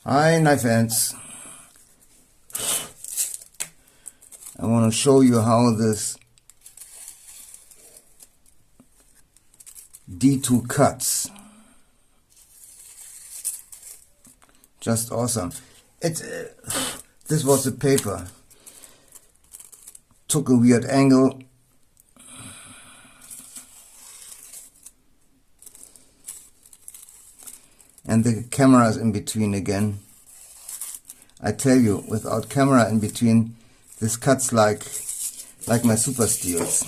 Hi knife ends. I want to show you how this D2 cuts. Just awesome. This was the paper. Took a weird angle. And the camera is in between again. I tell you, without camera in between, this cuts like my super steels.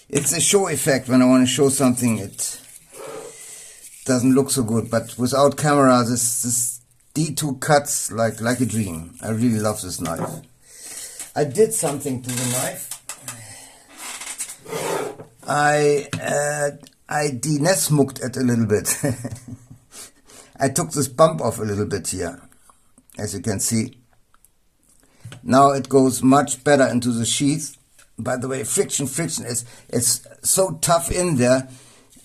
It's a show effect. When I want to show something, it doesn't look so good. But without camera, this D2 cuts like a dream. I really love this knife. I did something to the knife. I denesmuked it a little bit. I took this bump off a little bit here, as you can see. Now it goes much better into the sheath. By the way, friction is it's so tough in there,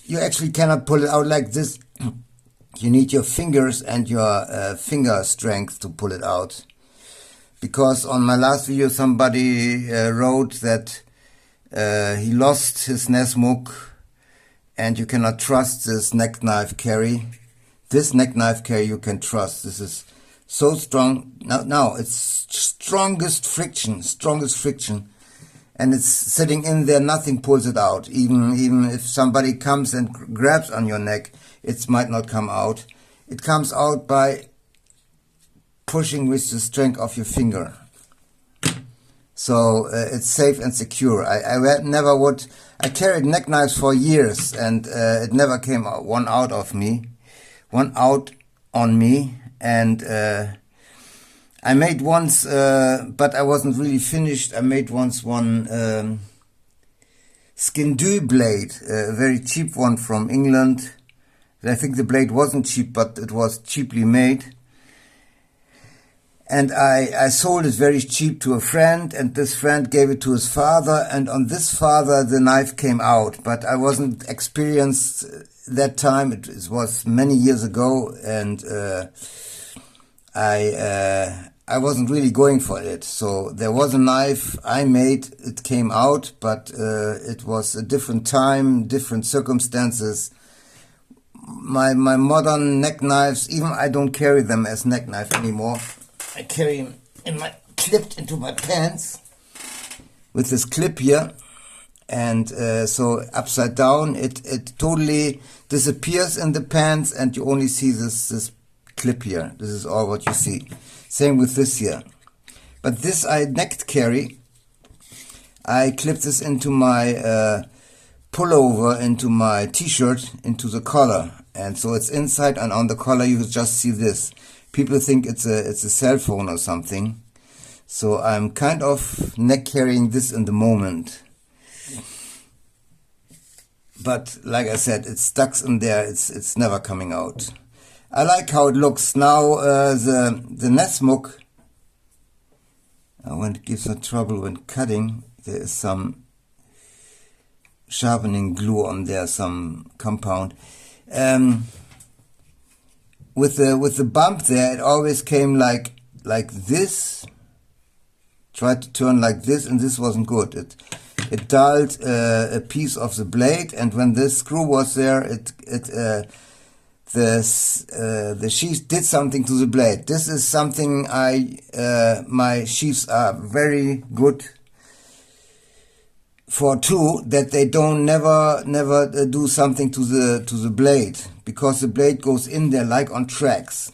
you actually cannot pull it out like this. You need your fingers and your finger strength to pull it out. Because on my last video somebody wrote that he lost his nesmuk and you cannot trust this neck knife carry. This neck knife carry you can trust. This is so strong. Now it's strongest friction, and it's sitting in there. Nothing pulls it out. Even if somebody comes and grabs on your neck, it might not come out. It comes out by pushing with the strength of your finger. So it's safe and secure. I never would. I carried neck knives for years, and it never came one out on me. And I made once, but I wasn't really finished. I made once one skin dew blade, a very cheap one from England. I think the blade wasn't cheap, but it was cheaply made. And I sold it very cheap to a friend, and this friend gave it to his father, and on this father the knife came out. But I wasn't experienced that time. It was many years ago, and I wasn't really going for it. So there was a knife I made, it came out, but it was a different time, different circumstances. My modern neck knives, even I don't carry them as neck knife anymore. I carry them clipped into my pants with this clip here, and so upside down it totally disappears in the pants, and you only see this clip here. This is all what you see. Same with this here. But this I neck carry. I clip this into my pullover, into my t-shirt, into the collar, and so it's inside, and on the collar you just see this. People think it's a cell phone or something. So I'm kind of neck carrying this in the moment. But like I said, it's stuck in there. It's never coming out. I like how it looks now. The nesmuk, when it gives me trouble when cutting, there is some sharpening glue on there, some compound. With the bump there, it always came like this. Tried to turn like this, and this wasn't good. It dulled a piece of the blade, and when this screw was there, the sheath did something to the blade. This is something my sheaths are very good for too, that they don't never do something to the blade, because the blade goes in there like on tracks,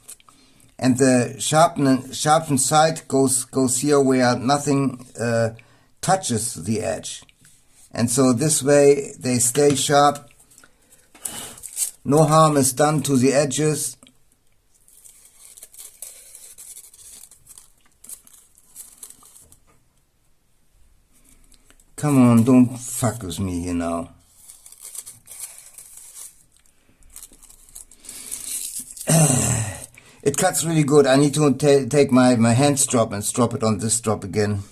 and the sharpened side goes here where nothing touches the edge, and so this way they stay sharp. No harm is done to the edges. Come on, don't fuck with me here now. It cuts really good. I need to take my hand strop and strop it on this strop again.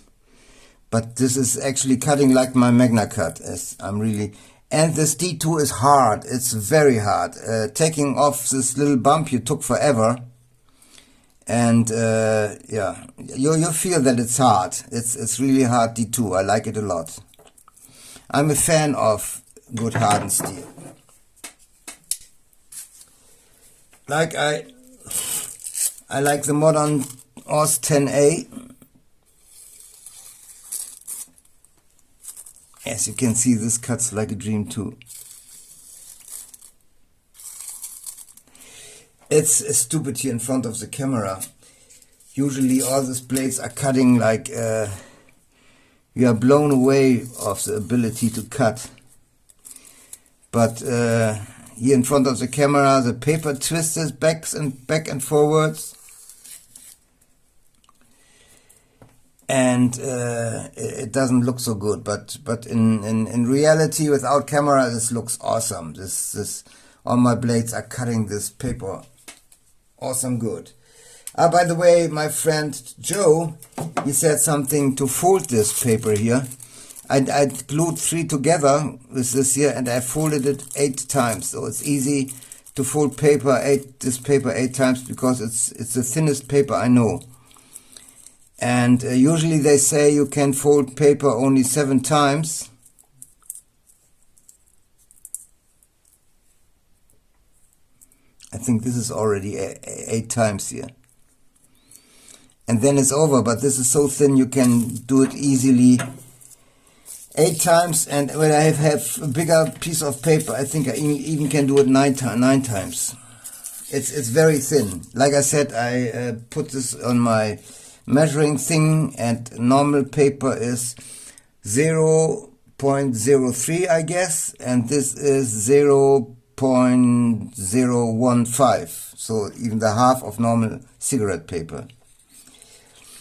But this is actually cutting like my Magna Cut. As I'm really, And this D2 is hard. It's very hard. Taking off this little bump you took forever. And yeah, you feel that it's hard. It's really hard D2. I like it a lot. I'm a fan of good hardened steel. Like I like the modern OS 10A. As you can see, this cuts like a dream too. It's stupid here in front of the camera. Usually all these blades are cutting like you are blown away of the ability to cut. But here in front of the camera, the paper twists back and forwards. And it doesn't look so good, but in reality, without camera, this looks awesome. This all my blades are cutting this paper awesome good. By the way, my friend Joe, he said something to fold this paper here. I glued 3 together with this here, and I folded it 8 times. So it's easy to fold this paper 8 times because it's the thinnest paper I know. And usually they say you can fold paper only 7 times. I think this is already 8 times here. And then it's over, but this is so thin you can do it easily 8 times. And when I have a bigger piece of paper, I think I even can do it 9 times. It's very thin. Like I said, I put this on my measuring thing, and normal paper is 0.03, I guess, and this is 0.015, so even the half of normal cigarette paper.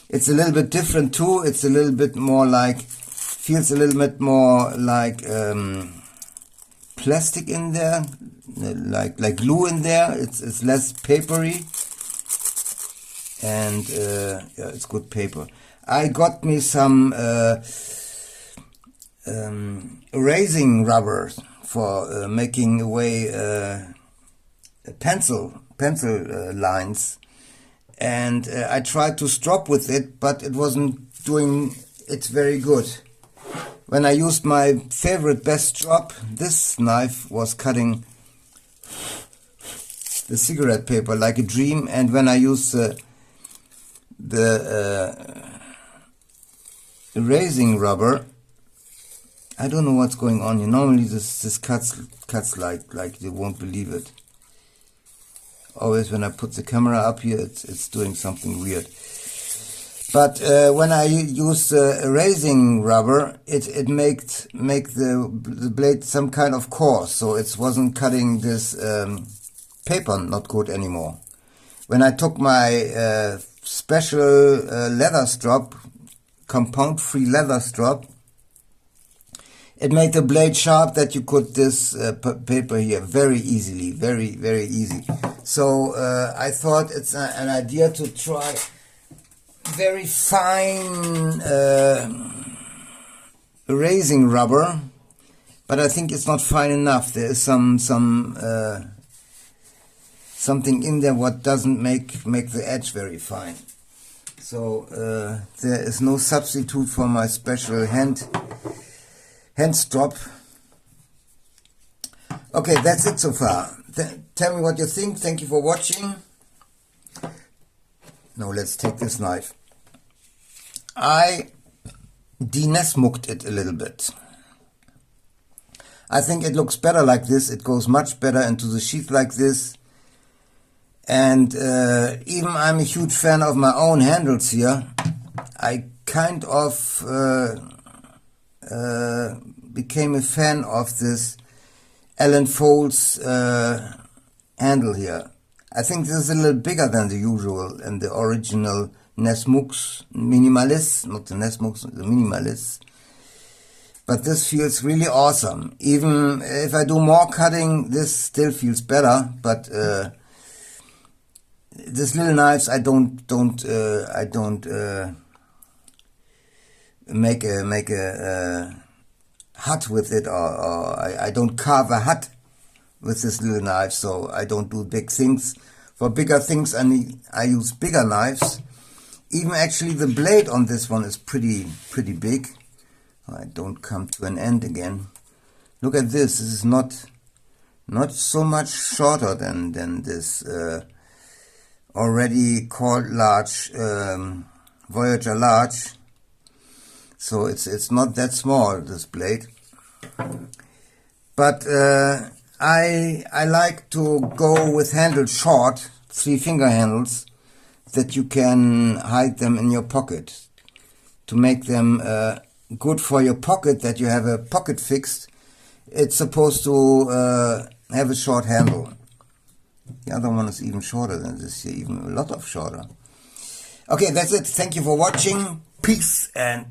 It's a little bit different too. It's a little bit more like, feels a little bit more like plastic in there, like glue in there. It's less papery. And yeah, it's good paper. I got me some erasing rubber for making away pencil lines, and I tried to strop with it, but it wasn't doing it very good. When I used my favorite best strop, this knife was cutting the cigarette paper like a dream, and when I used the erasing rubber, I don't know what's going on here. Normally this cuts like you won't believe it. Always when I put the camera up here, it's doing something weird. But when I use the erasing rubber, it make the blade some kind of coarse, so it wasn't cutting this paper not good anymore. When I took my special leather strop, compound-free leather strop, it made the blade sharp that you could this paper here very easily, very easy. So I thought it's an idea to try very fine erasing rubber, but I think it's not fine enough. There is something in there what doesn't make the edge very fine. So there is no substitute for my special hand strop. Okay, that's it so far. Tell me what you think. Thank you for watching. Now let's take this knife. I denesmuked it a little bit. I think it looks better like this. It goes much better into the sheath like this. And even I'm a huge fan of my own handles here. I kind of became a fan of this Allen Folds handle here. I think this is a little bigger than the usual and the original nesmuks, minimalists, not the nesmuks, the minimalists. But this feels really awesome. Even if I do more cutting, this still feels better. But these little knives, I don't make a hut with it, or I don't carve a hut with this little knife, so I don't do big things. For bigger things I use bigger knives. Even actually the blade on this one is pretty big. I don't come to an end again. Look at this. This is not so much shorter than this already called large Voyager large. So it's not that small, this blade. But I like to go with handles short, 3-finger handles, that you can hide them in your pocket. To make them good for your pocket, that you have a pocket fixed, it's supposed to have a short handle. The other one is even shorter than this here, even a lot of shorter. Okay, that's it. Thank you for watching. Peace and